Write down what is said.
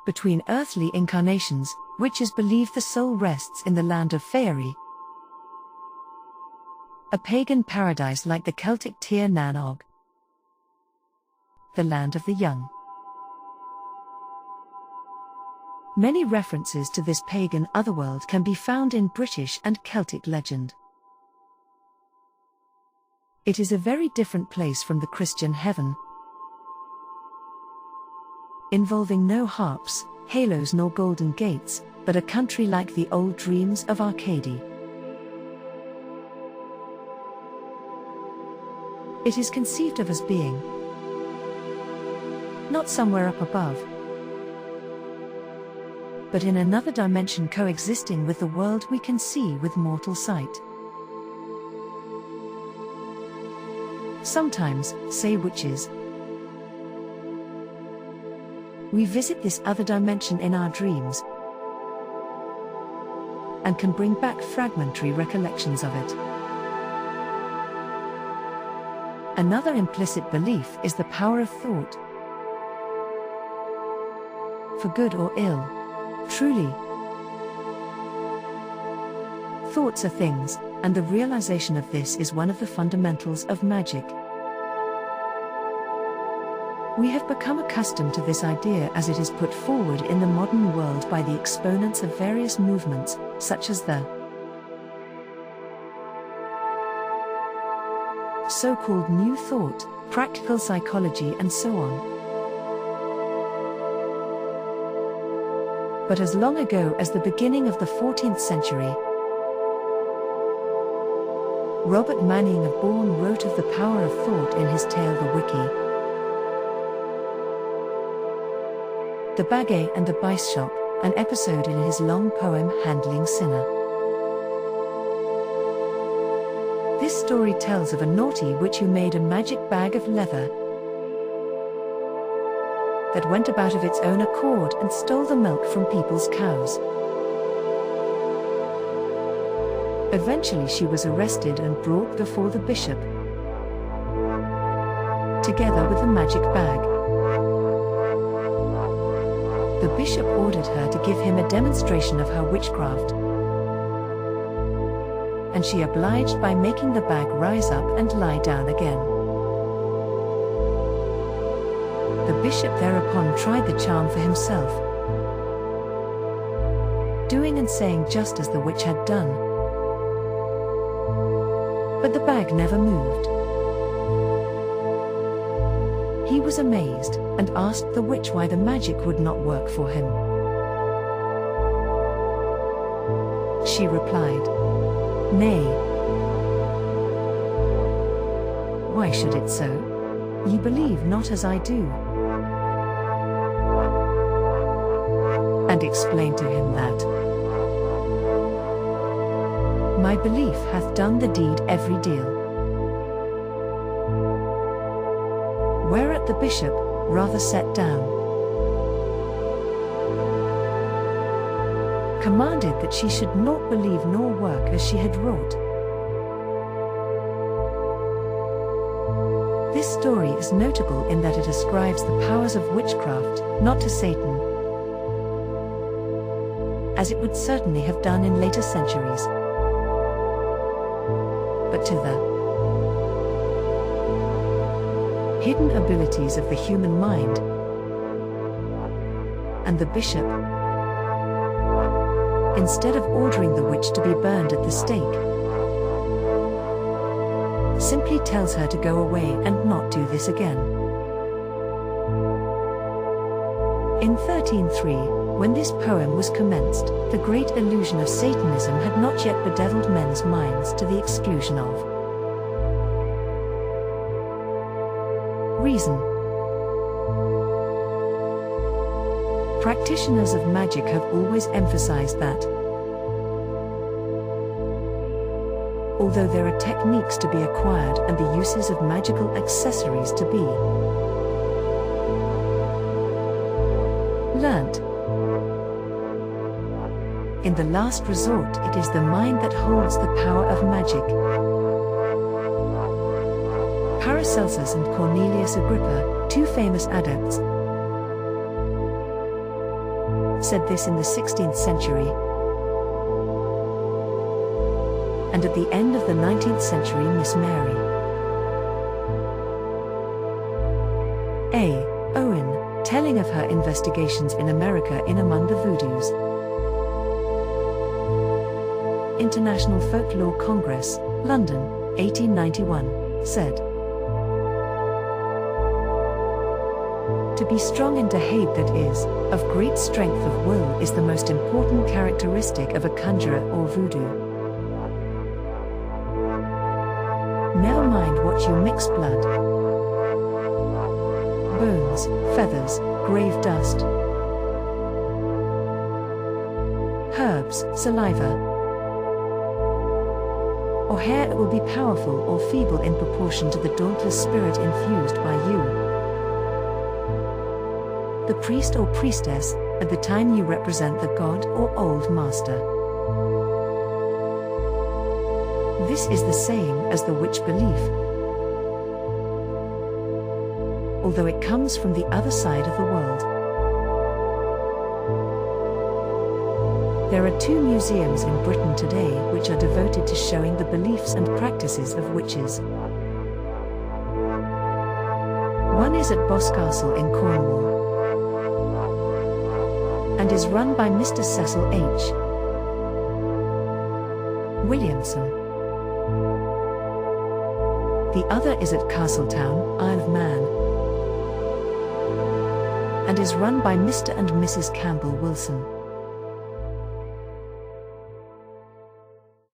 between earthly incarnations, which is believed the soul rests in the Land of Faery, a pagan paradise like the Celtic Tir-Nan-Og, the land of the young. Many references to this pagan otherworld can be found in British and Celtic legend. It is a very different place from the Christian heaven, involving no harps, halos nor golden gates, but a country like the old dreams of Arcady. It is conceived of as being not somewhere up above, but in another dimension coexisting with the world we can see with mortal sight. Sometimes, say witches, we visit this other dimension in our dreams and can bring back fragmentary recollections of it. Another implicit belief is the power of thought, for good or ill. Truly, thoughts are things, and the realization of this is one of the fundamentals of magic. We have become accustomed to this idea as it is put forward in the modern world by the exponents of various movements, such as the so-called New Thought, practical psychology and so on. But as long ago as the beginning of the 14th century, Robert Manning of Bourne wrote of the power of thought in his tale The Wiki. The Bagay and the Bice Shop, an episode in his long poem Handling Sinner. This story tells of a naughty witch who made a magic bag of leather that went about of its own accord and stole the milk from people's cows. Eventually she was arrested and brought before the bishop, together with the magic bag. The bishop ordered her to give him a demonstration of her witchcraft, and she obliged by making the bag rise up and lie down again. The bishop thereupon tried the charm for himself, doing and saying just as the witch had done. But the bag never moved. He was amazed, and asked the witch why the magic would not work for him. She replied, "Nay. Why should it so? Ye believe not as I do." And explained to him that, "My belief hath done the deed every deal." Whereat the bishop, rather set down, commanded that she should not believe nor work as she had wrought. This story is notable in that it ascribes the powers of witchcraft, not to Satan, as it would certainly have done in later centuries, but to the hidden abilities of the human mind. And the bishop, instead of ordering the witch to be burned at the stake, simply tells her to go away and not do this again. In 1303, when this poem was commenced, the great illusion of Satanism had not yet bedeviled men's minds to the exclusion of reason. Practitioners of magic have always emphasized that, although there are techniques to be acquired and the uses of magical accessories to be learnt, in the last resort it is the mind that holds the power of magic. Paracelsus and Cornelius Agrippa, two famous adepts, said this in the 16th century. And at the end of the 19th century, Miss Mary A. Owen, telling of her investigations in America in Among the Voodoos. International Folklore Congress, London, 1891, said, "To be strong and to hate that is, of great strength of will is the most important characteristic of a conjurer or voodoo. Never mind what you mix blood, bones, feathers, grave dust, herbs, saliva, or hair, it will be powerful or feeble in proportion to the dauntless spirit infused by you, the priest or priestess, at the time you represent the god or old master. This is the same as the witch belief, although it comes from the other side of the world. There are 2 museums in Britain today which are devoted to showing the beliefs and practices of witches. One is at Boscastle in Cornwall, and is run by Mr. Cecil H. Williamson. The other is at Castletown, Isle of Man, and is run by Mr. and Mrs. Campbell Wilson.